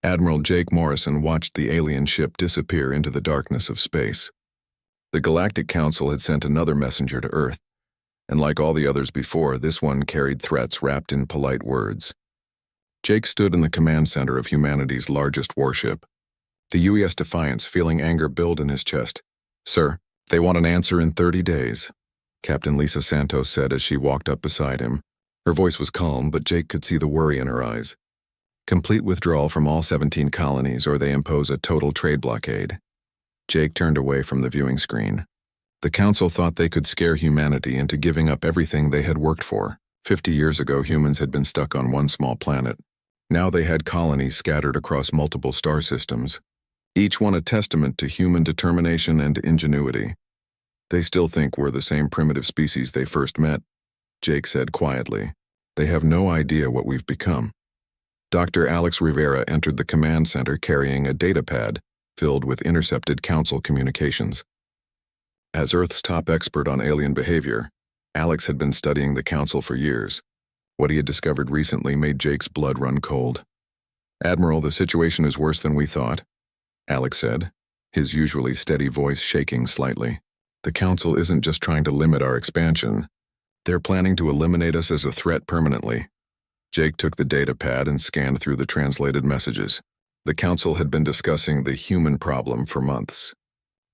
Admiral Jake Morrison watched the alien ship disappear into the darkness of space. The Galactic Council had sent another messenger to Earth, and like all the others before, this one carried threats wrapped in polite words. Jake stood in the command center of humanity's largest warship. The UES Defiance, feeling anger build in his chest. "Sir, they want an answer in 30 days, Captain Lisa Santos said as she walked up beside him. Her voice was calm, but Jake could see the worry in her eyes. Complete withdrawal from all 17 colonies, or they impose a total trade blockade. Jake turned away from the viewing screen. The Council thought they could scare humanity into giving up everything they had worked for. 50 years ago, humans had been stuck on one small planet. Now they had colonies scattered across multiple star systems, each one a testament to human determination and ingenuity. They still think we're the same primitive species they first met, Jake said quietly. They have no idea what we've become. Dr. Alex Rivera entered the command center carrying a data pad filled with intercepted Council communications. As Earth's top expert on alien behavior, Alex had been studying the Council for years. What he had discovered recently made Jake's blood run cold. "Admiral, the situation is worse than we thought," Alex said, his usually steady voice shaking slightly. "The Council isn't just trying to limit our expansion. They're planning to eliminate us as a threat permanently." Jake took the data pad and scanned through the translated messages. The Council had been discussing the human problem for months.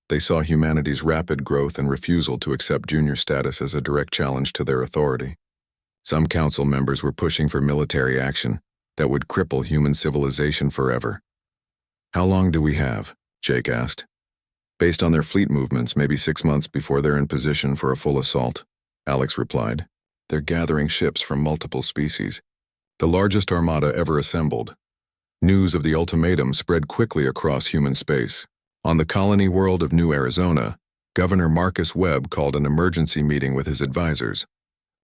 They saw humanity's rapid growth and refusal to accept junior status as a direct challenge to their authority. Some Council members were pushing for military action that would cripple human civilization forever. "How long do we have?" Jake asked. "Based on their fleet movements, maybe 6 months before they're in position for a full assault," Alex replied. "They're gathering ships from multiple species, the largest armada ever assembled." News of the ultimatum spread quickly across human space. On the colony world of New Arizona, Governor Marcus Webb called an emergency meeting with his advisors.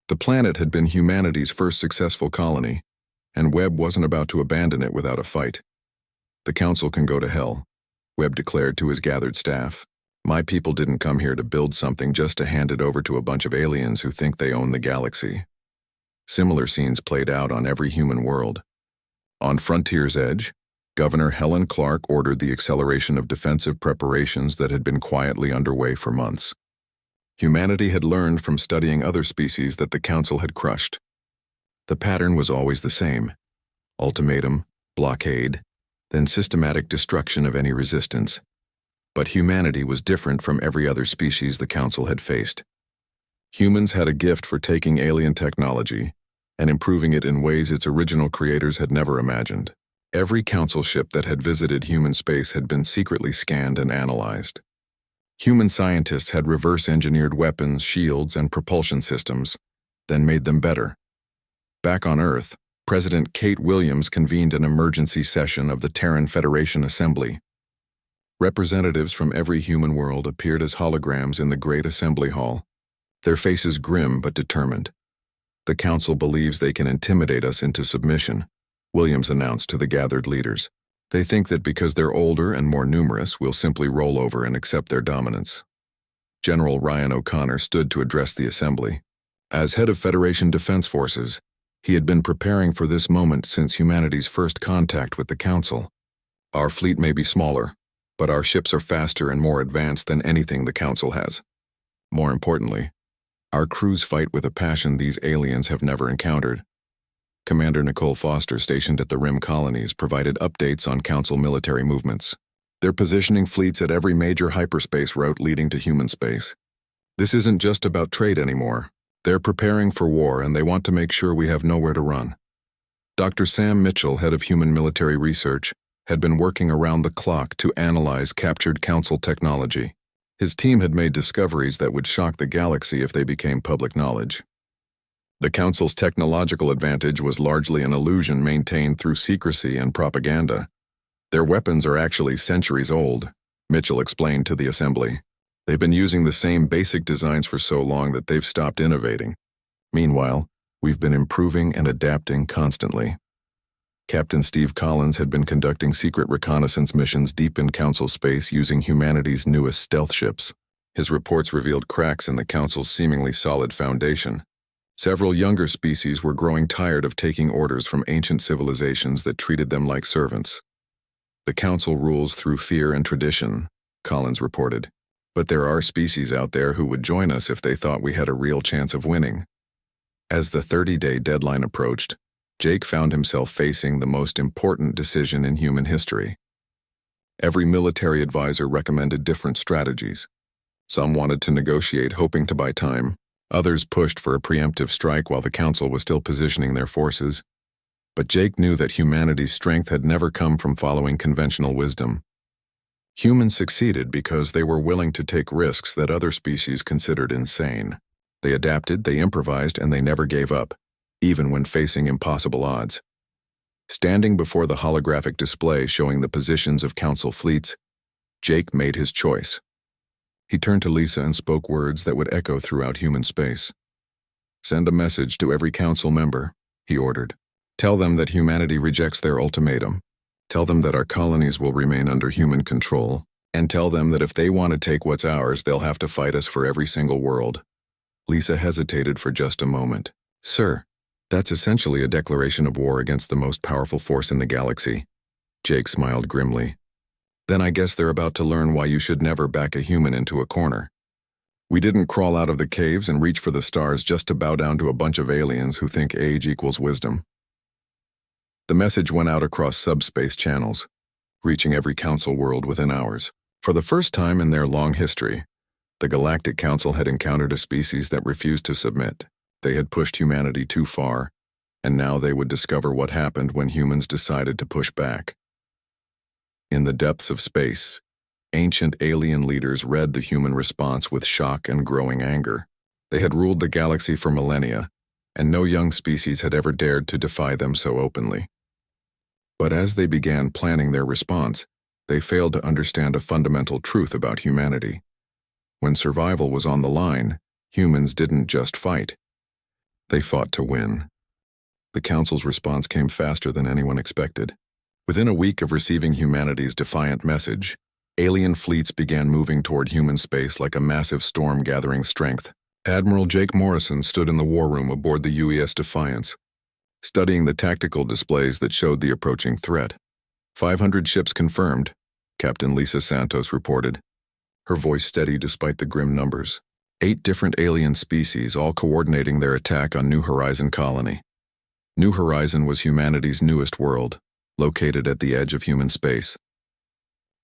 The planet had been humanity's first successful colony, and Webb wasn't about to abandon it without a fight. "The Council can go to hell," Webb declared to his gathered staff. "My people didn't come here to build something just to hand it over to a bunch of aliens who think they own the galaxy." Similar scenes played out on every human world. On Frontier's edge, Governor Helen Clark ordered the acceleration of defensive preparations that had been quietly underway for months. Humanity had learned from studying other species that the Council had crushed. The pattern was always the same: ultimatum, blockade, then systematic destruction of any resistance. But humanity was different from every other species the Council had faced. Humans had a gift for taking alien technology and improving it in ways its original creators had never imagined. Every Council ship that had visited human space had been secretly scanned and analyzed. Human scientists had reverse-engineered weapons, shields, and propulsion systems, then made them better. Back on Earth, President Kate Williams convened an emergency session of the Terran Federation Assembly. Representatives from every human world appeared as holograms in the Great Assembly Hall, their faces grim but determined. "The Council believes they can intimidate us into submission," Williams announced to the gathered leaders. "They think that because they're older and more numerous, we'll simply roll over and accept their dominance." General Ryan O'Connor stood to address the assembly. As head of Federation Defense Forces, he had been preparing for this moment since humanity's first contact with the Council. "Our fleet may be smaller, but our ships are faster and more advanced than anything the Council has. More importantly, our crews fight with a passion these aliens have never encountered." Commander Nicole Foster, stationed at the Rim colonies, provided updates on Council military movements. "They're positioning fleets at every major hyperspace route leading to human space. This isn't just about trade anymore. They're preparing for war, and they want to make sure we have nowhere to run." Dr. Sam Mitchell, head of Human Military Research, had been working around the clock to analyze captured Council technology. His team had made discoveries that would shock the galaxy if they became public knowledge. The Council's technological advantage was largely an illusion maintained through secrecy and propaganda. "Their weapons are actually centuries old," Mitchell explained to the assembly. "They've been using the same basic designs for so long that they've stopped innovating. Meanwhile, we've been improving and adapting constantly." Captain Steve Collins had been conducting secret reconnaissance missions deep in Council space using humanity's newest stealth ships. His reports revealed cracks in the Council's seemingly solid foundation. Several younger species were growing tired of taking orders from ancient civilizations that treated them like servants. The Council rules through fear and tradition, Collins reported. But there are species out there who would join us if they thought we had a real chance of winning. As the 30-day deadline approached, Jake found himself facing the most important decision in human history. Every military advisor recommended different strategies. Some wanted to negotiate, hoping to buy time. Others pushed for a preemptive strike while the Council was still positioning their forces. But Jake knew that humanity's strength had never come from following conventional wisdom. Humans succeeded because they were willing to take risks that other species considered insane. They adapted, they improvised, and they never gave up, even when facing impossible odds. Standing before the holographic display showing the positions of Council fleets, Jake made his choice. He turned to Lisa and spoke words that would echo throughout human space. "Send a message to every Council member," he ordered. "Tell them that humanity rejects their ultimatum. Tell them that our colonies will remain under human control, and tell them that if they want to take what's ours, they'll have to fight us for every single world." Lisa hesitated for just a moment. "Sir, that's essentially a declaration of war against the most powerful force in the galaxy." Jake smiled grimly. "Then I guess they're about to learn why you should never back a human into a corner. We didn't crawl out of the caves and reach for the stars just to bow down to a bunch of aliens who think age equals wisdom." The message went out across subspace channels, reaching every Council world within hours. For the first time in their long history, the Galactic Council had encountered a species that refused to submit. They had pushed humanity too far, and now they would discover what happened when humans decided to push back. In the depths of space, ancient alien leaders read the human response with shock and growing anger. They had ruled the galaxy for millennia, and no young species had ever dared to defy them so openly. But as they began planning their response, they failed to understand a fundamental truth about humanity. When survival was on the line, humans didn't just fight. They fought to win. The Council's response came faster than anyone expected. Within a week of receiving humanity's defiant message, alien fleets began moving toward human space like a massive storm gathering strength. Admiral Jake Morrison stood in the war room aboard the UES Defiance, studying the tactical displays that showed the approaching threat. 500 ships confirmed, Captain Lisa Santos reported, her voice steady despite the grim numbers. 8 different alien species, all coordinating their attack on New Horizon colony. New Horizon was humanity's newest world, located at the edge of human space.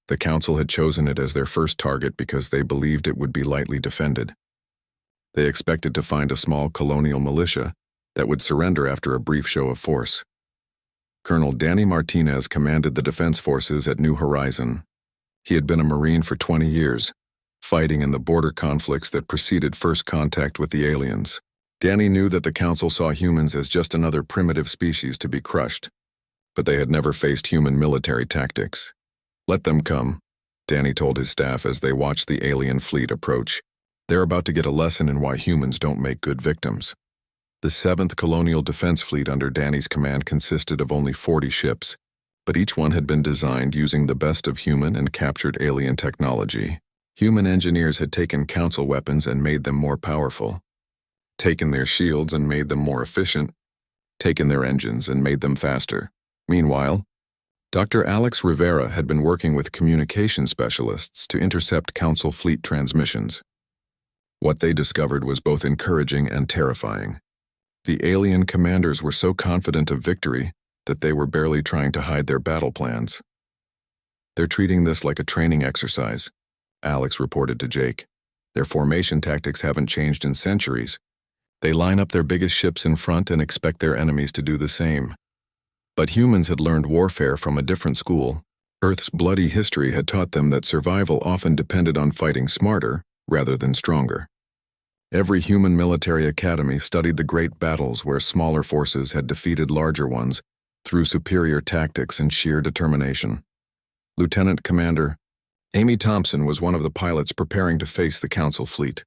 The Council had chosen it as their first target because they believed it would be lightly defended. They expected to find a small colonial militia that would surrender after a brief show of force. Colonel Danny Martinez commanded the defense forces at New Horizon. He had been a Marine for 20 years, fighting in the border conflicts that preceded first contact with the aliens. Danny knew that the Council saw humans as just another primitive species to be crushed, but they had never faced human military tactics. "Let them come," Danny told his staff as they watched the alien fleet approach. "They're about to get a lesson in why humans don't make good victims." The 7th Colonial Defense Fleet under Danny's command consisted of only 40 ships, but each one had been designed using the best of human and captured alien technology. Human engineers had taken Council weapons and made them more powerful, taken their shields and made them more efficient, taken their engines and made them faster. Meanwhile, Dr. Alex Rivera had been working with communication specialists to intercept Council fleet transmissions. What they discovered was both encouraging and terrifying. The alien commanders were so confident of victory that they were barely trying to hide their battle plans. "They're treating this like a training exercise," Alex reported to Jake. "Their formation tactics haven't changed in centuries. They line up their biggest ships in front and expect their enemies to do the same." But humans had learned warfare from a different school. Earth's bloody history had taught them that survival often depended on fighting smarter rather than stronger. Every human military academy studied the great battles where smaller forces had defeated larger ones through superior tactics and sheer determination. Lieutenant Commander Amy Thompson was one of the pilots preparing to face the Council fleet.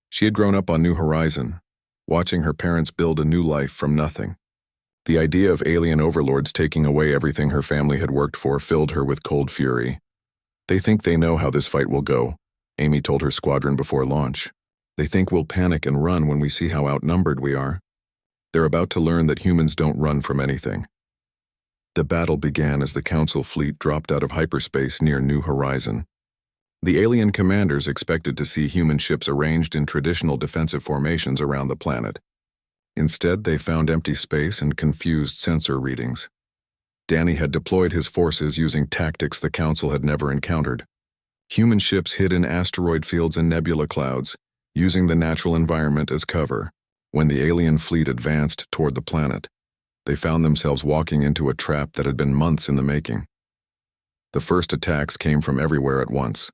She had grown up on New Horizon, watching her parents build a new life from nothing. The idea of alien overlords taking away everything her family had worked for filled her with cold fury. "They think they know how this fight will go," Amy told her squadron before launch. "They think we'll panic and run when we see how outnumbered we are. They're about to learn that humans don't run from anything." The battle began as the Council fleet dropped out of hyperspace near New Horizon. The alien commanders expected to see human ships arranged in traditional defensive formations around the planet. Instead, they found empty space and confused sensor readings. Danny had deployed his forces using tactics the Council had never encountered. Human ships hid in asteroid fields and nebula clouds, using the natural environment as cover. When the alien fleet advanced toward the planet, they found themselves walking into a trap that had been months in the making. The first attacks came from everywhere at once.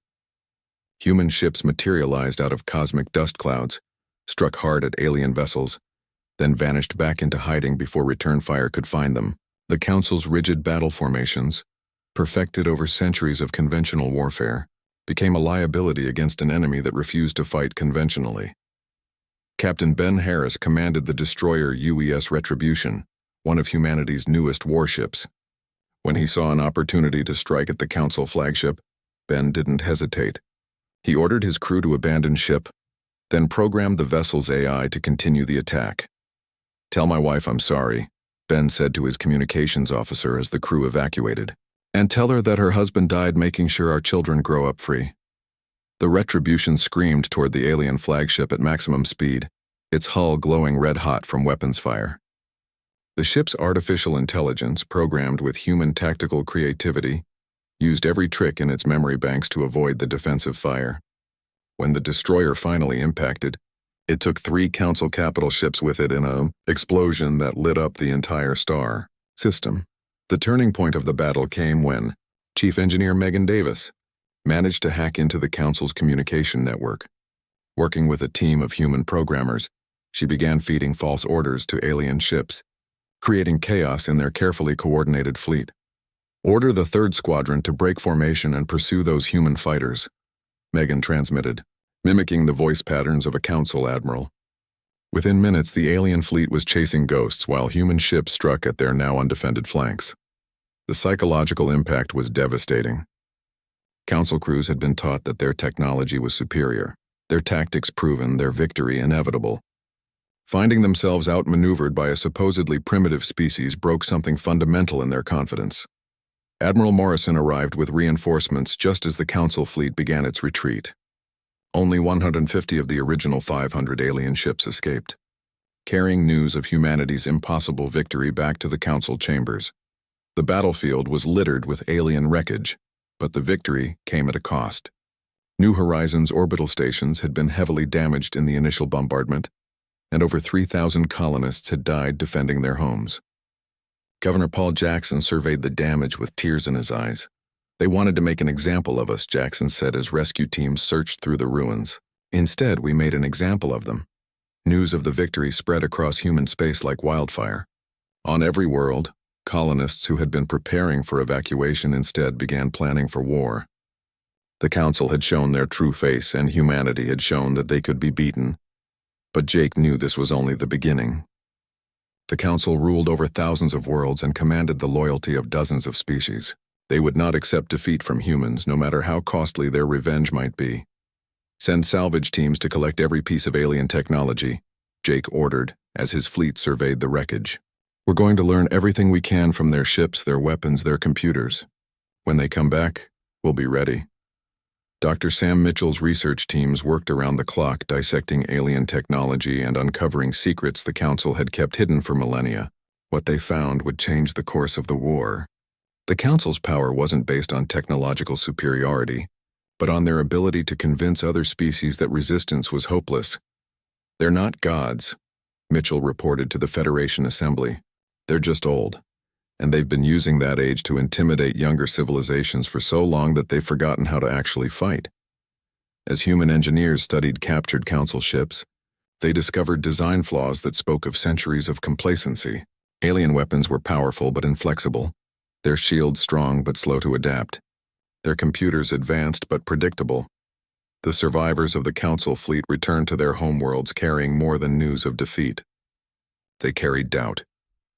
Human ships materialized out of cosmic dust clouds, struck hard at alien vessels, then vanished back into hiding before return fire could find them. The Council's rigid battle formations, perfected over centuries of conventional warfare, became a liability against an enemy that refused to fight conventionally. Captain Ben Harris commanded the destroyer UES Retribution, one of humanity's newest warships. When he saw an opportunity to strike at the Council flagship, Ben didn't hesitate. He ordered his crew to abandon ship, then programmed the vessel's AI to continue the attack. "Tell my wife I'm sorry," Ben said to his communications officer as the crew evacuated. "And tell her that her husband died making sure our children grow up free." The Retribution screamed toward the alien flagship at maximum speed, its hull glowing red-hot from weapons fire. The ship's artificial intelligence, programmed with human tactical creativity, used every trick in its memory banks to avoid the defensive fire. When the destroyer finally impacted, it took 3 Council capital ships with it in an explosion that lit up the entire star system. The turning point of the battle came when Chief Engineer Megan Davis managed to hack into the Council's communication network. Working with a team of human programmers, she began feeding false orders to alien ships, creating chaos in their carefully coordinated fleet. "Order the 3rd Squadron to break formation and pursue those human fighters," Megan transmitted, mimicking the voice patterns of a Council admiral. Within minutes, the alien fleet was chasing ghosts while human ships struck at their now undefended flanks. The psychological impact was devastating. Council crews had been taught that their technology was superior, their tactics proven, their victory inevitable. Finding themselves outmaneuvered by a supposedly primitive species broke something fundamental in their confidence. Admiral Morrison arrived with reinforcements just as the Council fleet began its retreat. Only 150 of the original 500 alien ships escaped, carrying news of humanity's impossible victory back to the Council chambers. The battlefield was littered with alien wreckage, but the victory came at a cost. New Horizons orbital stations had been heavily damaged in the initial bombardment, and over 3,000 colonists had died defending their homes. Governor Paul Jackson surveyed the damage with tears in his eyes. "They wanted to make an example of us," Jackson said as rescue teams searched through the ruins. "Instead, we made an example of them." News of the victory spread across human space like wildfire. On every world, colonists who had been preparing for evacuation instead began planning for war. The Council had shown their true face, and humanity had shown that they could be beaten. But Jake knew this was only the beginning. The Council ruled over thousands of worlds and commanded the loyalty of dozens of species. They would not accept defeat from humans, no matter how costly their revenge might be. "Send salvage teams to collect every piece of alien technology," Jake ordered as his fleet surveyed the wreckage. "We're going to learn everything we can from their ships, their weapons, their computers. When they come back, we'll be ready." Dr. Sam Mitchell's research teams worked around the clock dissecting alien technology and uncovering secrets the Council had kept hidden for millennia. What they found would change the course of the war. The Council's power wasn't based on technological superiority, but on their ability to convince other species that resistance was hopeless. "They're not gods," Mitchell reported to the Federation Assembly. "They're just old. And they've been using that age to intimidate younger civilizations for so long that they've forgotten how to actually fight." As human engineers studied captured Council ships, they discovered design flaws that spoke of centuries of complacency. Alien weapons were powerful but inflexible, their shields strong but slow to adapt, their computers advanced but predictable. The survivors of the Council fleet returned to their homeworlds carrying more than news of defeat. They carried doubt.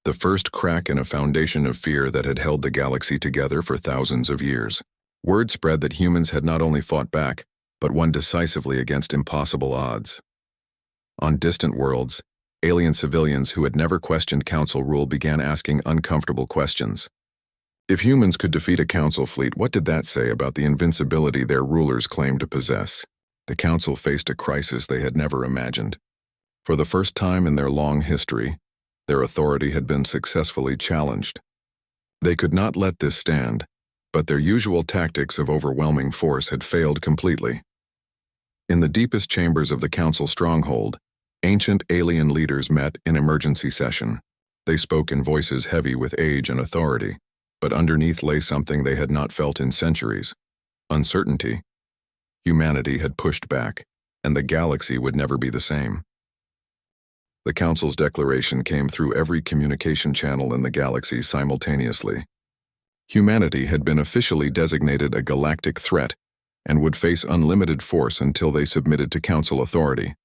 The first crack in a foundation of fear that had held the galaxy together for thousands of years. Word spread that humans had not only fought back, but won decisively against impossible odds. On distant worlds, alien civilians who had never questioned Council rule began asking uncomfortable questions. If humans could defeat a council fleet, what did that say about the invincibility their rulers claimed to possess? The council faced a crisis they had never imagined. For the first time in their long history, their authority had been successfully challenged. They could not let this stand, but their usual tactics of overwhelming force had failed completely. In the deepest chambers of the council stronghold, ancient alien leaders met in emergency session. They spoke in voices heavy with age and authority, but underneath lay something they had not felt in centuries: uncertainty. Humanity had pushed back, and the galaxy would never be the same. The Council's declaration came through every communication channel in the galaxy simultaneously. Humanity had been officially designated a galactic threat and would face unlimited force until they submitted to Council authority.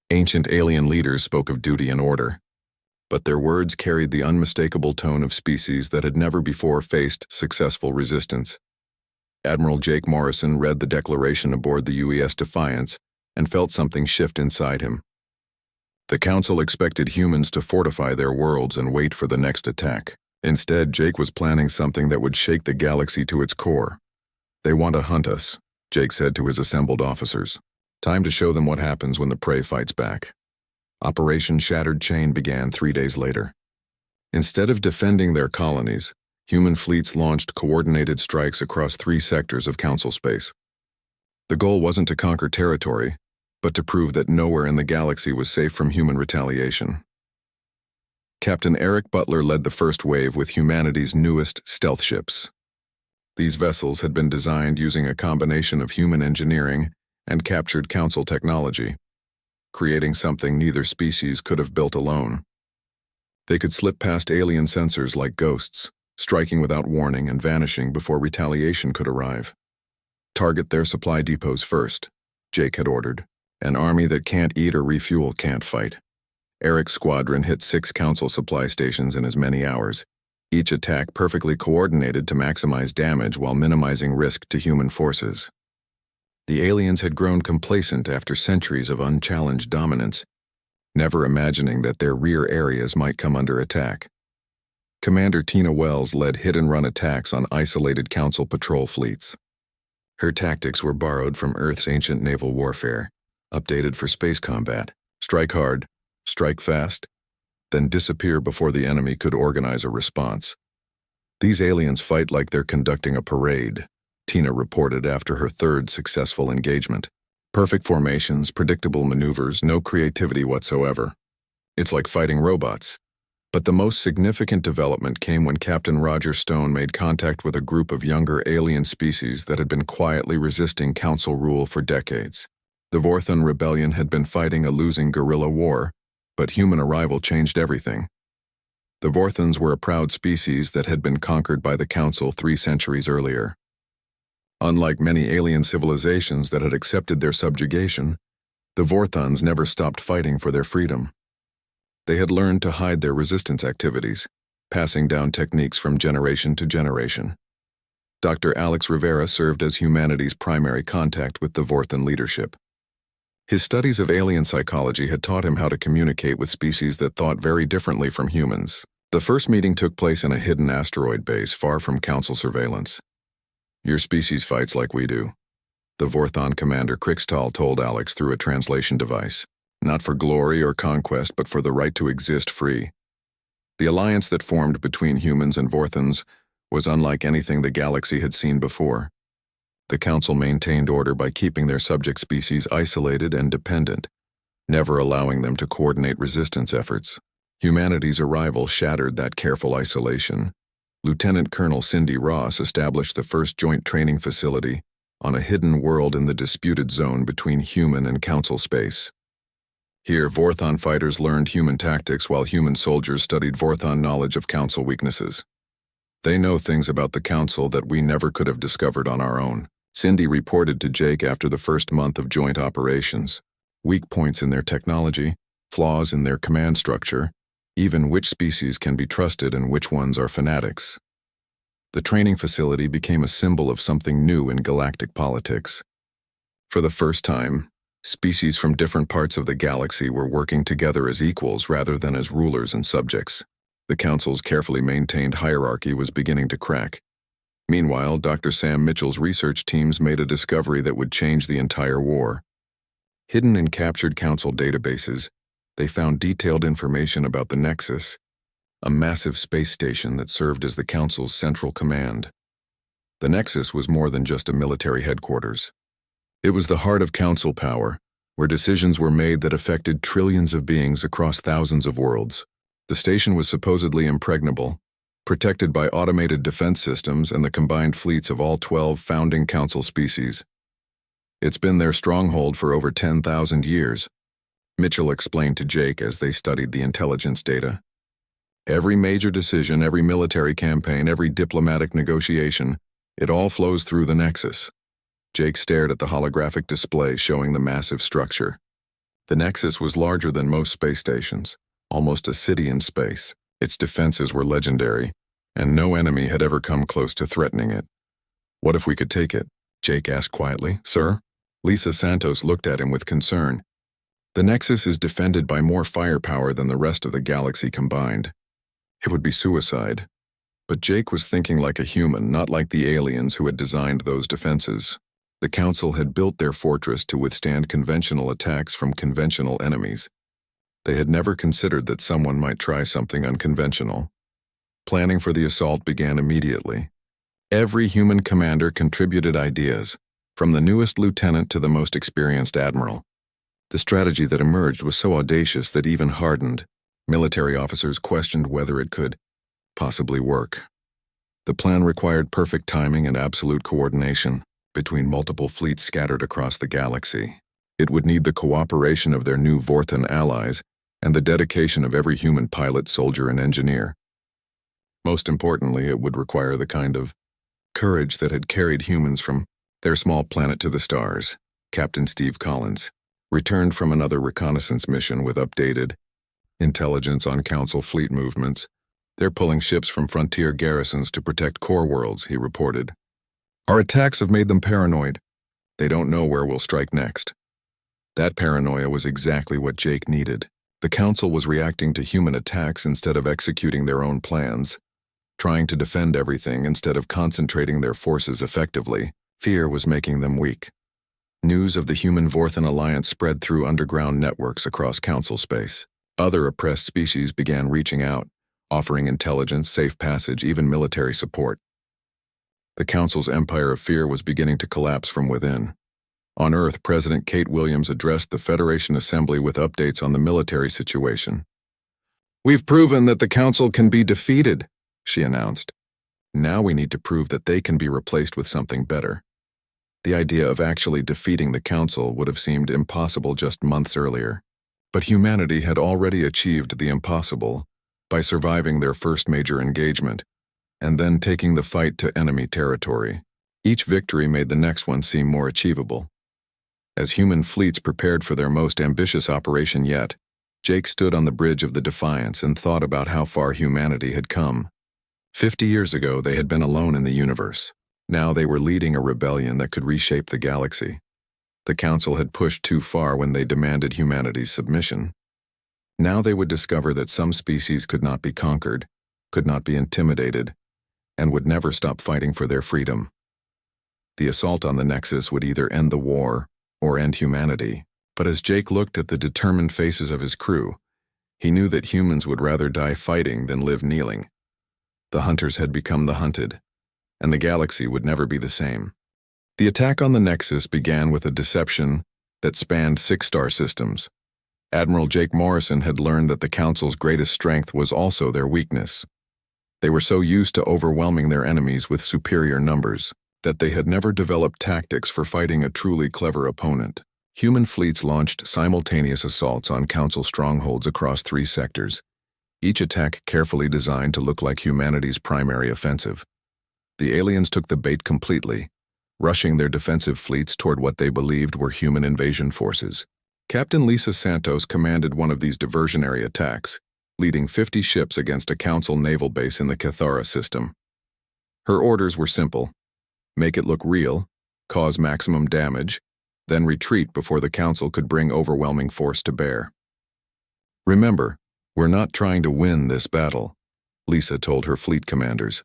Ancient alien leaders spoke of duty and order, but their words carried the unmistakable tone of species that had never before faced successful resistance. Admiral Jake Morrison read the declaration aboard the UES Defiance and felt something shift inside him. The Council expected humans to fortify their worlds and wait for the next attack. Instead, Jake was planning something that would shake the galaxy to its core. "They want to hunt us," Jake said to his assembled officers. "Time to show them what happens when the prey fights back." Operation Shattered Chain began 3 days later. Instead of defending their colonies, human fleets launched coordinated strikes across 3 sectors of Council space. The goal wasn't to conquer territory, but to prove that nowhere in the galaxy was safe from human retaliation. Captain Eric Butler led the first wave with humanity's newest stealth ships. These vessels had been designed using a combination of human engineering and captured Council technology, creating something neither species could have built alone. They could slip past alien sensors like ghosts, striking without warning and vanishing before retaliation could arrive. "Target their supply depots first," Jake had ordered. "An army that can't eat or refuel can't fight." Eric's squadron hit 6 Council supply stations in as many hours, each attack perfectly coordinated to maximize damage while minimizing risk to human forces. The aliens had grown complacent after centuries of unchallenged dominance, never imagining that their rear areas might come under attack. Commander Tina Wells led hit-and-run attacks on isolated Council patrol fleets. Her tactics were borrowed from Earth's ancient naval warfare, updated for space combat. Strike hard, strike fast, then disappear before the enemy could organize a response. "These aliens fight like they're conducting a parade," Tina reported after her 3rd successful engagement. "Perfect formations, predictable maneuvers, no creativity whatsoever. It's like fighting robots." But the most significant development came when Captain Roger Stone made contact with a group of younger alien species that had been quietly resisting Council rule for decades. The Vorthon rebellion had been fighting a losing guerrilla war, but human arrival changed everything. The Vorthons were a proud species that had been conquered by the Council 3 centuries earlier. Unlike many alien civilizations that had accepted their subjugation, the Vorthons never stopped fighting for their freedom. They had learned to hide their resistance activities, passing down techniques from generation to generation. Dr. Alex Rivera served as humanity's primary contact with the Vorthon leadership. His studies of alien psychology had taught him how to communicate with species that thought very differently from humans. The first meeting took place in a hidden asteroid base far from Council surveillance. "Your species fights like we do," the Vorthon commander Krixtal told Alex through a translation device. "Not for glory or conquest, but for the right to exist free." The alliance that formed between humans and Vorthons was unlike anything the galaxy had seen before. The Council maintained order by keeping their subject species isolated and dependent, never allowing them to coordinate resistance efforts. Humanity's arrival shattered that careful isolation. Lieutenant Colonel Cindy Ross established the first joint training facility on a hidden world in the disputed zone between human and Council space. Here, Vorthon fighters learned human tactics while human soldiers studied Vorthon knowledge of Council weaknesses. "They know things about the Council that we never could have discovered on our own," Cindy reported to Jake after the first month of joint operations. "Weak points in their technology, flaws in their command structure, even which species can be trusted and which ones are fanatics." The training facility became a symbol of something new in galactic politics. For the first time, species from different parts of the galaxy were working together as equals rather than as rulers and subjects. The Council's carefully maintained hierarchy was beginning to crack. Meanwhile, Dr. Sam Mitchell's research teams made a discovery that would change the entire war. Hidden in captured Council databases, they found detailed information about the Nexus, a massive space station that served as the Council's central command. The Nexus was more than just a military headquarters. It was the heart of Council power, where decisions were made that affected trillions of beings across thousands of worlds. The station was supposedly impregnable, protected by automated defense systems and the combined fleets of all 12 founding Council species. It's been their stronghold for over 10,000 years, Mitchell explained to Jake as they studied the intelligence data. Every major decision, every military campaign, every diplomatic negotiation, it all flows through the Nexus. Jake stared at the holographic display showing the massive structure. The Nexus was larger than most space stations, almost a city in space. Its defenses were legendary, and no enemy had ever come close to threatening it. What if we could take it? Jake asked quietly. Sir? Lisa Santos looked at him with concern. The Nexus is defended by more firepower than the rest of the galaxy combined. It would be suicide. But Jake was thinking like a human, not like the aliens who had designed those defenses. The Council had built their fortress to withstand conventional attacks from conventional enemies. They had never considered that someone might try something unconventional. Planning for the assault began immediately. Every human commander contributed ideas, from the newest lieutenant to the most experienced admiral. The strategy that emerged was so audacious that even hardened military officers questioned whether it could possibly work. The plan required perfect timing and absolute coordination between multiple fleets scattered across the galaxy. It would need the cooperation of their new Vorthan allies and the dedication of every human pilot, soldier, and engineer. Most importantly, it would require the kind of courage that had carried humans from their small planet to the stars. Captain Steve Collins returned from another reconnaissance mission with updated intelligence on Council fleet movements. They're pulling ships from frontier garrisons to protect core worlds, he reported. Our attacks have made them paranoid. They don't know where we'll strike next. That paranoia was exactly what Jake needed. The Council was reacting to human attacks instead of executing their own plans, trying to defend everything instead of concentrating their forces effectively. Fear was making them weak. News of the human Vorthan alliance spread through underground networks across Council space. Other oppressed species began reaching out, offering intelligence, safe passage, even military support. The Council's empire of fear was beginning to collapse from within. On Earth, President Kate Williams addressed the Federation Assembly with updates on the military situation. We've proven that the Council can be defeated, she announced. Now we need to prove that they can be replaced with something better. The idea of actually defeating the Council would have seemed impossible just months earlier. But humanity had already achieved the impossible by surviving their first major engagement, and then taking the fight to enemy territory. Each victory made the next one seem more achievable. As human fleets prepared for their most ambitious operation yet, Jake stood on the bridge of the Defiance and thought about how far humanity had come. 50 years ago, they had been alone in the universe. Now they were leading a rebellion that could reshape the galaxy. The Council had pushed too far when they demanded humanity's submission. Now they would discover that some species could not be conquered, could not be intimidated, and would never stop fighting for their freedom. The assault on the Nexus would either end the war or end humanity. But as Jake looked at the determined faces of his crew, he knew that humans would rather die fighting than live kneeling. The hunters had become the hunted, and the galaxy would never be the same. The attack on the Nexus began with a deception that spanned 6 star systems. Admiral Jake Morrison had learned that the Council's greatest strength was also their weakness. They were so used to overwhelming their enemies with superior numbers that they had never developed tactics for fighting a truly clever opponent. Human fleets launched simultaneous assaults on Council strongholds across 3 sectors, each attack carefully designed to look like humanity's primary offensive. The aliens took the bait completely, rushing their defensive fleets toward what they believed were human invasion forces. Captain Lisa Santos commanded one of these diversionary attacks, leading 50 ships against a Council naval base in the Cathara system. Her orders were simple: make it look real, cause maximum damage, then retreat before the Council could bring overwhelming force to bear. Remember, we're not trying to win this battle. Lisa told her fleet commanders.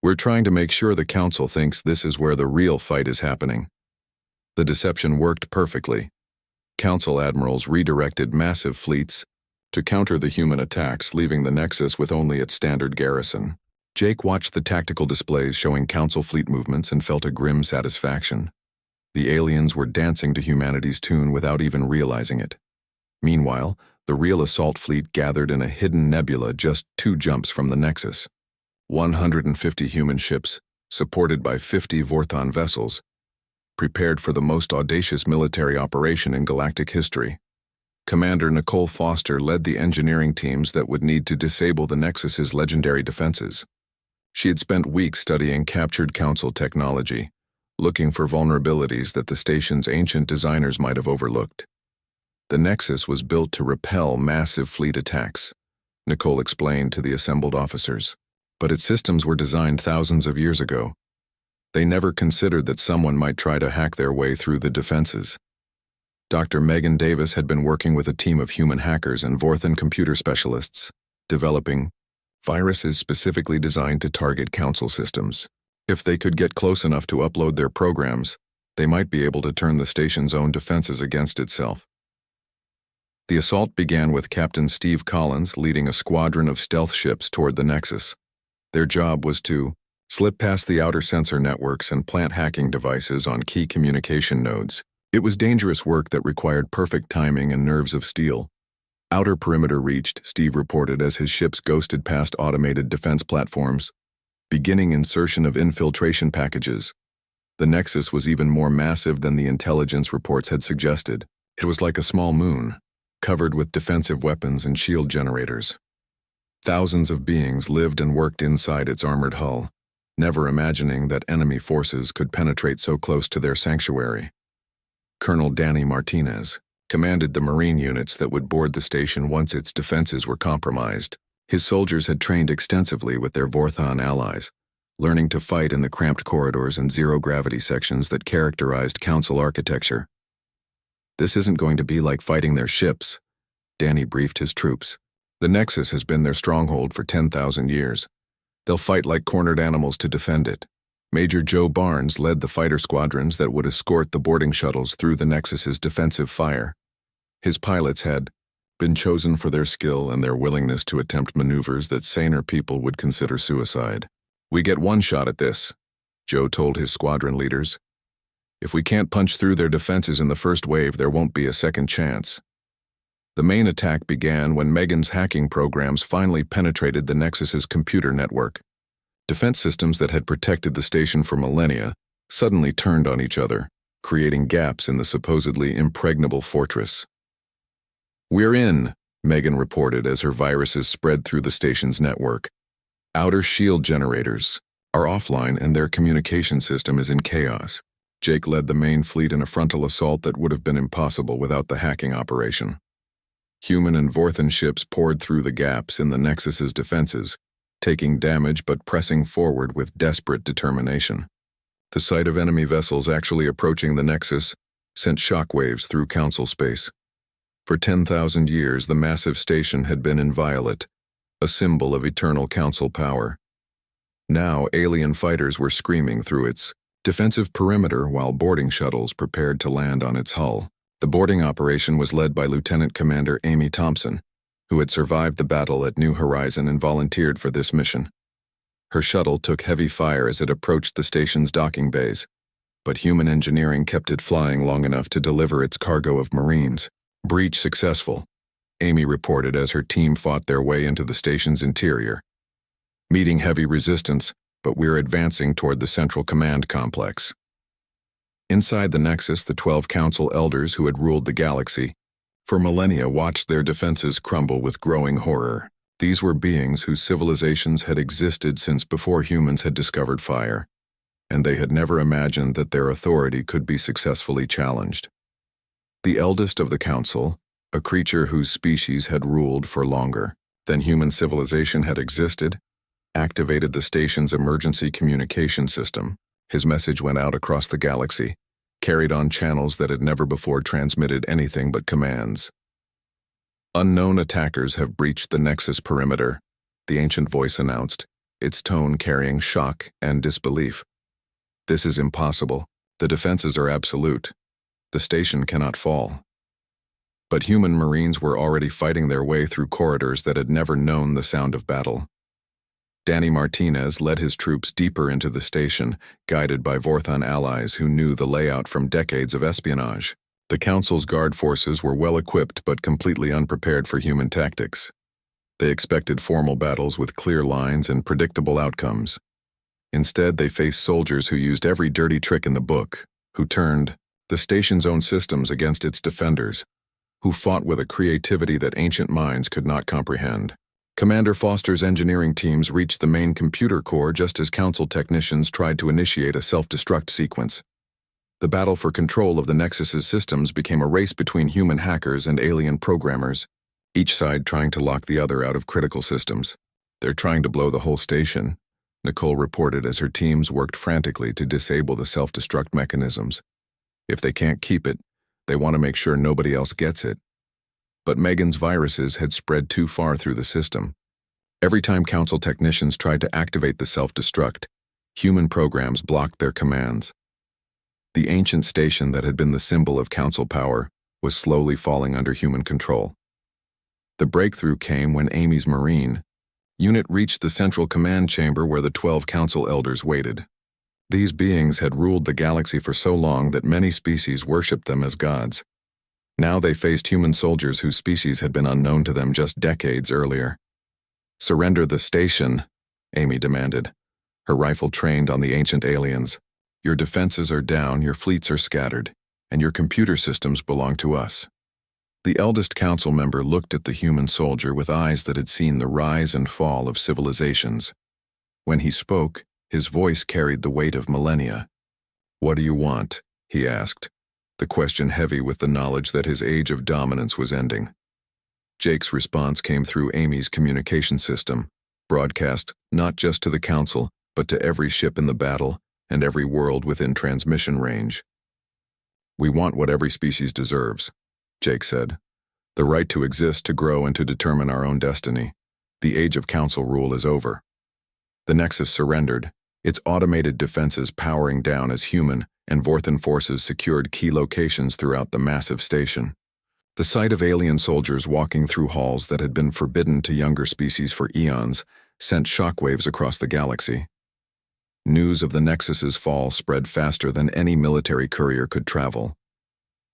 "We're trying to make sure the Council thinks this is where the real fight is happening." The deception worked perfectly. Council admirals redirected massive fleets to counter the human attacks, leaving the Nexus with only its standard garrison. Jake watched the tactical displays showing Council fleet movements and felt a grim satisfaction. The aliens were dancing to humanity's tune without even realizing it. Meanwhile, the real assault fleet gathered in a hidden nebula just 2 jumps from the Nexus. 150 human ships, supported by 50 Vorthon vessels, prepared for the most audacious military operation in galactic history. Commander Nicole Foster led the engineering teams that would need to disable the Nexus's legendary defenses. She had spent weeks studying captured Council technology, looking for vulnerabilities that the station's ancient designers might have overlooked. The Nexus was built to repel massive fleet attacks, Nicole explained to the assembled officers. But its systems were designed thousands of years ago. They never considered that someone might try to hack their way through the defenses. Dr. Megan Davis had been working with a team of human hackers and Vorthon computer specialists, developing viruses specifically designed to target Council systems. If they could get close enough to upload their programs, they might be able to turn the station's own defenses against itself. The assault began with Captain Steve Collins leading a squadron of stealth ships toward the Nexus. Their job was to slip past the outer sensor networks and plant hacking devices on key communication nodes. It was dangerous work that required perfect timing and nerves of steel. "Outer perimeter reached," Steve reported as his ships ghosted past automated defense platforms, beginning insertion of infiltration packages. The Nexus was even more massive than the intelligence reports had suggested. It was like a small moon, covered with defensive weapons and shield generators. Thousands of beings lived and worked inside its armored hull, never imagining that enemy forces could penetrate so close to their sanctuary. Colonel Danny Martinez commanded the Marine units that would board the station once its defenses were compromised. His soldiers had trained extensively with their Vorthon allies, learning to fight in the cramped corridors and zero-gravity sections that characterized Council architecture. "This isn't going to be like fighting their ships," Danny briefed his troops. "The Nexus has been their stronghold for 10,000 years. They'll fight like cornered animals to defend it." Major Joe Barnes led the fighter squadrons that would escort the boarding shuttles through the Nexus's defensive fire. His pilots had been chosen for their skill and their willingness to attempt maneuvers that saner people would consider suicide. "We get one shot at this," Joe told his squadron leaders. "If we can't punch through their defenses in the first wave, there won't be a second chance." The main attack began when Megan's hacking programs finally penetrated the Nexus's computer network. Defense systems that had protected the station for millennia suddenly turned on each other, creating gaps in the supposedly impregnable fortress. "We're in," Megan reported as her viruses spread through the station's network. "Outer shield generators are offline and their communication system is in chaos." Jake led the main fleet in a frontal assault that would have been impossible without the hacking operation. Human and Vorthon ships poured through the gaps in the Nexus's defenses, taking damage but pressing forward with desperate determination. The sight of enemy vessels actually approaching the Nexus sent shockwaves through Council space. For 10,000 years, the massive station had been inviolate, a symbol of eternal Council power. Now, alien fighters were screaming through its defensive perimeter while boarding shuttles prepared to land on its hull. The boarding operation was led by Lieutenant Commander Amy Thompson, who had survived the battle at New Horizon and volunteered for this mission. Her shuttle took heavy fire as it approached the station's docking bays, but human engineering kept it flying long enough to deliver its cargo of Marines. "Breach successful," Amy reported as her team fought their way into the station's interior. "Meeting heavy resistance, but we're advancing toward the central command complex." Inside the Nexus, the 12 Council elders who had ruled the galaxy for millennia watched their defenses crumble with growing horror. These were beings whose civilizations had existed since before humans had discovered fire, and they had never imagined that their authority could be successfully challenged. The eldest of the Council, a creature whose species had ruled for longer than human civilization had existed, activated the station's emergency communication system. His message went out across the galaxy, carried on channels that had never before transmitted anything but commands. "Unknown attackers have breached the Nexus perimeter. the ancient voice announced, its tone carrying shock and disbelief. "This is impossible. The defenses are absolute. The station cannot fall." But human Marines were already fighting their way through corridors that had never known the sound of battle. Danny Martinez led his troops deeper into the station, guided by Vorthon allies who knew the layout from decades of espionage. The Council's guard forces were well-equipped but completely unprepared for human tactics. They expected formal battles with clear lines and predictable outcomes. Instead, they faced soldiers who used every dirty trick in the book, who turned the station's own systems against its defenders, who fought with a creativity that ancient minds could not comprehend. Commander Foster's engineering teams reached the main computer core just as Council technicians tried to initiate a self-destruct sequence. The battle for control of the Nexus's systems became a race between human hackers and alien programmers, each side trying to lock the other out of critical systems. "They're trying to blow the whole station," Nicole reported as her teams worked frantically to disable the self-destruct mechanisms. "If they can't keep it, they want to make sure nobody else gets it." But Megan's viruses had spread too far through the system. Every time Council technicians tried to activate the self-destruct, human programs blocked their commands. The ancient station that had been the symbol of Council power was slowly falling under human control. The breakthrough came when Amy's Marine unit reached the central command chamber where the 12 Council elders waited. These beings had ruled the galaxy for so long that many species worshipped them as gods. Now they faced human soldiers whose species had been unknown to them just decades earlier. "Surrender the station," Amy demanded, her rifle trained on the ancient aliens. "Your defenses are down, your fleets are scattered, and your computer systems belong to us." The eldest council member looked at the human soldier with eyes that had seen the rise and fall of civilizations. When he spoke, his voice carried the weight of millennia. "What do you want?" he asked, the question heavy with the knowledge that his age of dominance was ending. Jake's response came through Amy's communication system, broadcast not just to the council, but to every ship in the battle and every world within transmission range. "We want what every species deserves," Jake said. "The right to exist, to grow, and to determine our own destiny. The age of council rule is over." The Nexus surrendered, its automated defenses powering down as human and Vorthon forces secured key locations throughout the massive station. The sight of alien soldiers walking through halls that had been forbidden to younger species for eons sent shockwaves across the galaxy. News of the Nexus's fall spread faster than any military courier could travel.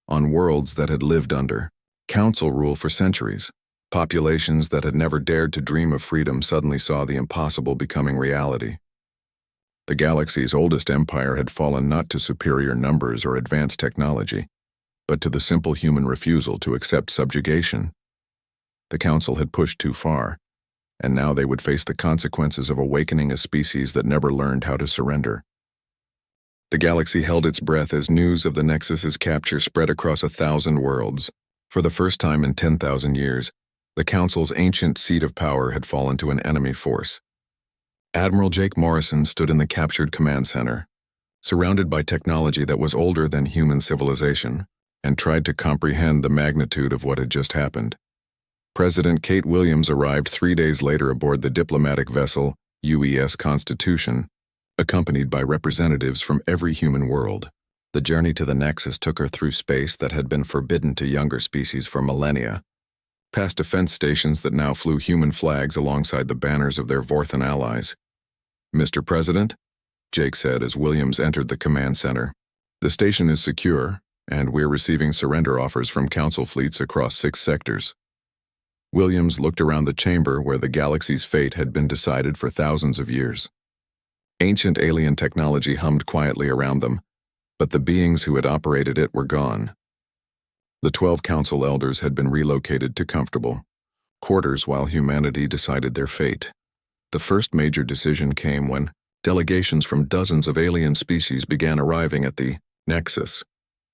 On worlds that had lived under council rule for centuries, populations that had never dared to dream of freedom suddenly saw the impossible becoming reality. The galaxy's oldest empire had fallen not to superior numbers or advanced technology, but to the simple human refusal to accept subjugation. The council had pushed too far, and now they would face the consequences of awakening a species that never learned how to surrender. The galaxy held its breath as news of the Nexus's capture spread across 1,000 worlds. For the first time in 10,000 years, the Council's ancient seat of power had fallen to an enemy force. Admiral Jake Morrison stood in the captured command center, surrounded by technology that was older than human civilization, and tried to comprehend the magnitude of what had just happened. President Kate Williams arrived 3 days later aboard the diplomatic vessel UES Constitution, accompanied by representatives from every human world. The journey to the Nexus took her through space that had been forbidden to younger species for millennia, past defense stations that now flew human flags alongside the banners of their Vorthon allies. "Mr. President," Jake said as Williams entered the command center, "the station is secure, and we're receiving surrender offers from council fleets across 6 sectors." Williams looked around the chamber where the galaxy's fate had been decided for thousands of years. Ancient alien technology hummed quietly around them, but the beings who had operated it were gone. The 12 council elders had been relocated to comfortable quarters while humanity decided their fate. The first major decision came when delegations from dozens of alien species began arriving at the Nexus.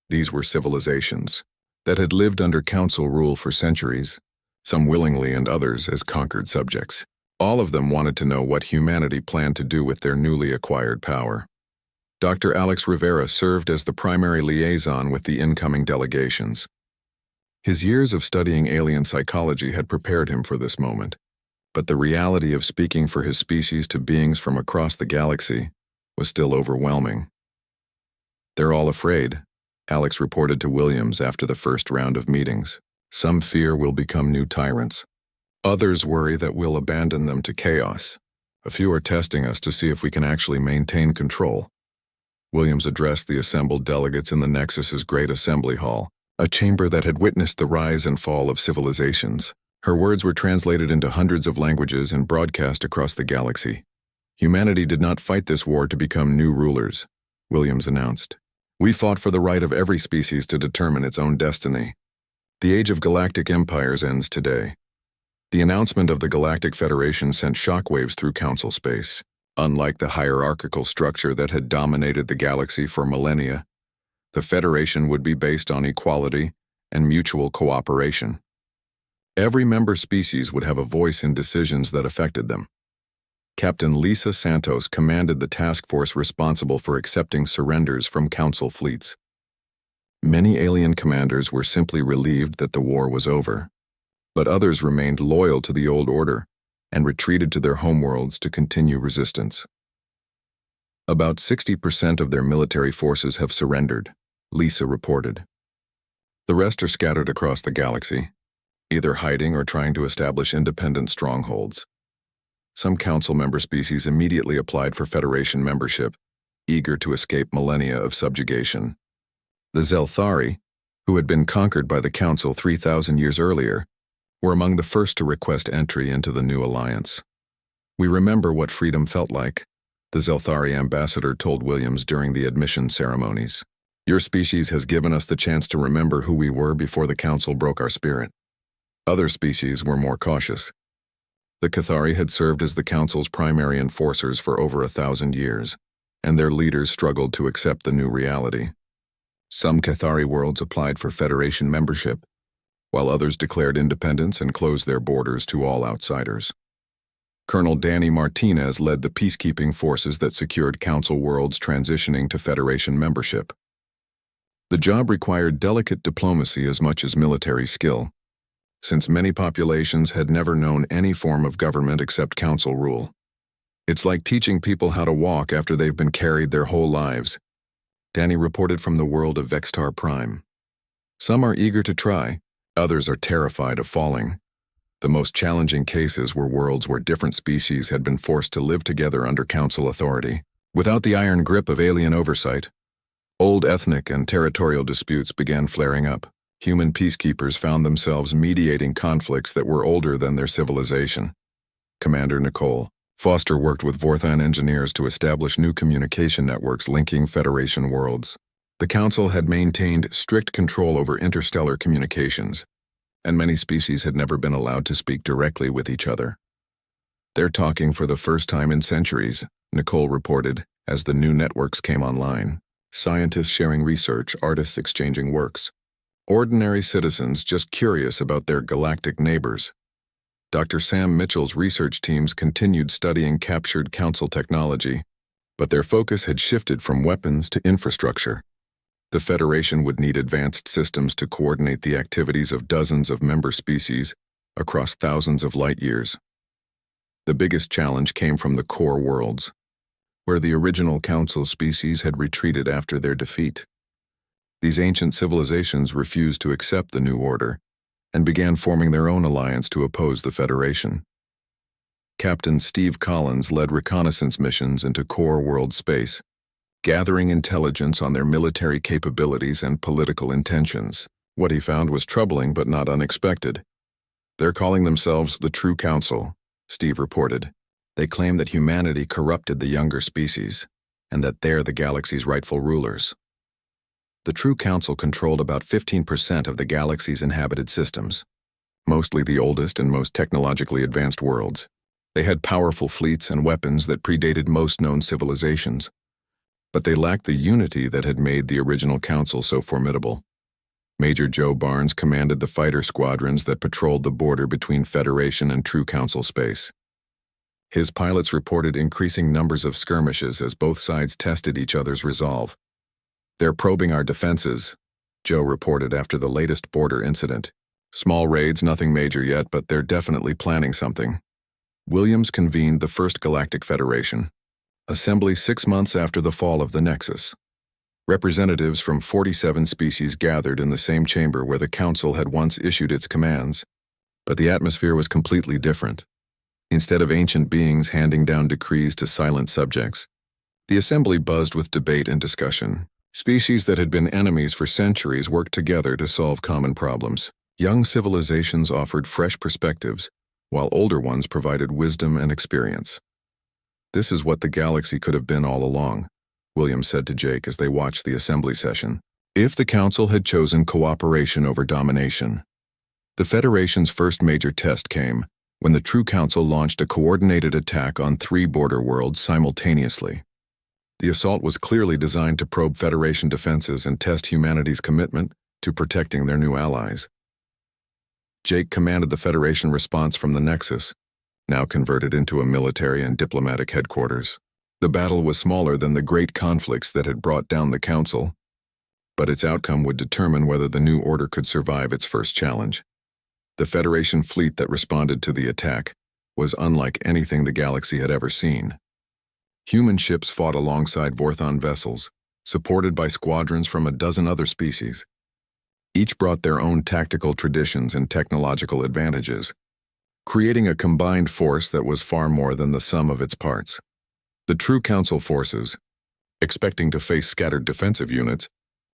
These were civilizations that had lived under council rule for centuries, some willingly and others as conquered subjects. All of them wanted to know what humanity planned to do with their newly acquired power. Dr. Alex Rivera served as the primary liaison with the incoming delegations. His years of studying alien psychology had prepared him for this moment. But the reality of speaking for his species to beings from across the galaxy was still overwhelming. "They're all afraid," Alex reported to Williams after the first round of meetings. "Some fear we'll become new tyrants. Others worry that we'll abandon them to chaos. A few are testing us to see if we can actually maintain control." Williams addressed the assembled delegates in the Nexus's Great Assembly Hall, a chamber that had witnessed the rise and fall of civilizations. Her words were translated into hundreds of languages and broadcast across the galaxy. "Humanity did not fight this war to become new rulers," Williams announced. "We fought for the right of every species to determine its own destiny. The age of galactic empires ends today." The announcement of the Galactic Federation sent shockwaves through Council space. Unlike the hierarchical structure that had dominated the galaxy for millennia, the Federation would be based on equality and mutual cooperation. Every member species would have a voice in decisions that affected them. Captain Lisa Santos commanded the task force responsible for accepting surrenders from Council fleets. Many alien commanders were simply relieved that the war was over, but others remained loyal to the old order and retreated to their homeworlds to continue resistance. "About 60% of their military forces have surrendered," Lisa reported. "The rest are scattered across the galaxy, either hiding or trying to establish independent strongholds." Some Council member species immediately applied for Federation membership, eager to escape millennia of subjugation. The Zelthari, who had been conquered by the Council 3,000 years earlier, were among the first to request entry into the new alliance. "We remember what freedom felt like," the Zelthari ambassador told Williams during the admission ceremonies. "Your species has given us the chance to remember who we were before the Council broke our spirit." Other species were more cautious. The Cathari had served as the Council's primary enforcers for over 1,000 years, and their leaders struggled to accept the new reality. Some Cathari worlds applied for Federation membership, while others declared independence and closed their borders to all outsiders. Colonel Danny Martinez led the peacekeeping forces that secured Council worlds transitioning to Federation membership. The job required delicate diplomacy as much as military skill, since many populations had never known any form of government except Council rule. "It's like teaching people how to walk after they've been carried their whole lives," Danny reported from the world of Vextar Prime. "Some are eager to try, others are terrified of falling." The most challenging cases were worlds where different species had been forced to live together under Council authority. Without the iron grip of alien oversight, old ethnic and territorial disputes began flaring up. Human peacekeepers found themselves mediating conflicts that were older than their civilization. Commander Nicole Foster worked with Vorthan engineers to establish new communication networks linking Federation worlds. The Council had maintained strict control over interstellar communications, and many species had never been allowed to speak directly with each other. "They're talking for the first time in centuries," Nicole reported, as the new networks came online. Scientists sharing research, artists exchanging works. Ordinary citizens just curious about their galactic neighbors. Dr. Sam Mitchell's research teams continued studying captured Council technology, but their focus had shifted from weapons to infrastructure. The Federation would need advanced systems to coordinate the activities of dozens of member species across thousands of light years. The biggest challenge came from the core worlds, where the original Council species had retreated after their defeat. These ancient civilizations refused to accept the new order and began forming their own alliance to oppose the Federation. Captain Steve Collins led reconnaissance missions into core world space, gathering intelligence on their military capabilities and political intentions. What he found was troubling but not unexpected. "They're calling themselves the True Council," Steve reported. "They claim that humanity corrupted the younger species, and that they're the galaxy's rightful rulers." The True Council controlled about 15% of the galaxy's inhabited systems, mostly the oldest and most technologically advanced worlds. They had powerful fleets and weapons that predated most known civilizations, but they lacked the unity that had made the original Council so formidable. Major Joe Barnes commanded the fighter squadrons that patrolled the border between Federation and True Council space. His pilots reported increasing numbers of skirmishes as both sides tested each other's resolve. "They're probing our defenses," Joe reported after the latest border incident. "Small raids, nothing major yet, but they're definitely planning something." Williams convened the First Galactic Federation, assembly 6 months after the fall of the Nexus. Representatives from 47 species gathered in the same chamber where the Council had once issued its commands, but the atmosphere was completely different. Instead of ancient beings handing down decrees to silent subjects, the assembly buzzed with debate and discussion. Species that had been enemies for centuries worked together to solve common problems. Young civilizations offered fresh perspectives, while older ones provided wisdom and experience. "This is what the galaxy could have been all along," William said to Jake as they watched the assembly session, "if the Council had chosen cooperation over domination." The Federation's first major test came when the True Council launched a coordinated attack on 3 border worlds simultaneously. The assault was clearly designed to probe Federation defenses and test humanity's commitment to protecting their new allies. Jake commanded the Federation response from the Nexus, now converted into a military and diplomatic headquarters. The battle was smaller than the great conflicts that had brought down the Council, but its outcome would determine whether the new order could survive its first challenge. The Federation fleet that responded to the attack was unlike anything the galaxy had ever seen. Human ships fought alongside Vorthon vessels, supported by squadrons from a dozen other species. Each brought their own tactical traditions and technological advantages, creating a combined force that was far more than the sum of its parts. The True Council forces, expecting to face scattered defensive units,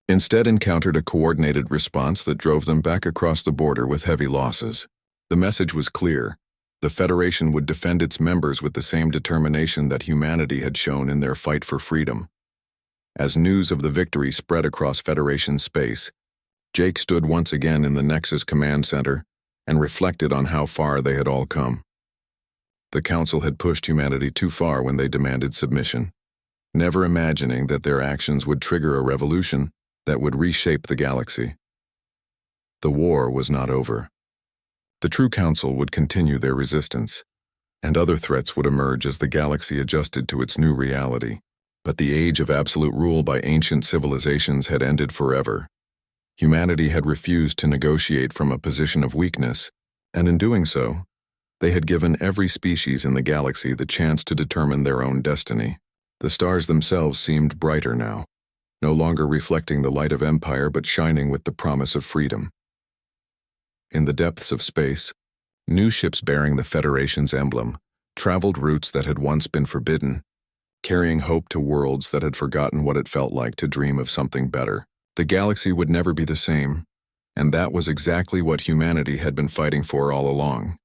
instead encountered a coordinated response that drove them back across the border with heavy losses. The message was clear. The Federation would defend its members with the same determination that humanity had shown in their fight for freedom. As news of the victory spread across Federation space, Jake stood once again in the Nexus Command Center and reflected on how far they had all come. The Council had pushed humanity too far when they demanded submission, never imagining that their actions would trigger a revolution that would reshape the galaxy. The war was not over. The True Council would continue their resistance, and other threats would emerge as the galaxy adjusted to its new reality. But the age of absolute rule by ancient civilizations had ended forever. Humanity had refused to negotiate from a position of weakness, and in doing so, they had given every species in the galaxy the chance to determine their own destiny. The stars themselves seemed brighter now, no longer reflecting the light of empire but shining with the promise of freedom. In the depths of space, new ships bearing the Federation's emblem traveled routes that had once been forbidden, carrying hope to worlds that had forgotten what it felt like to dream of something better. The galaxy would never be the same, and that was exactly what humanity had been fighting for all along.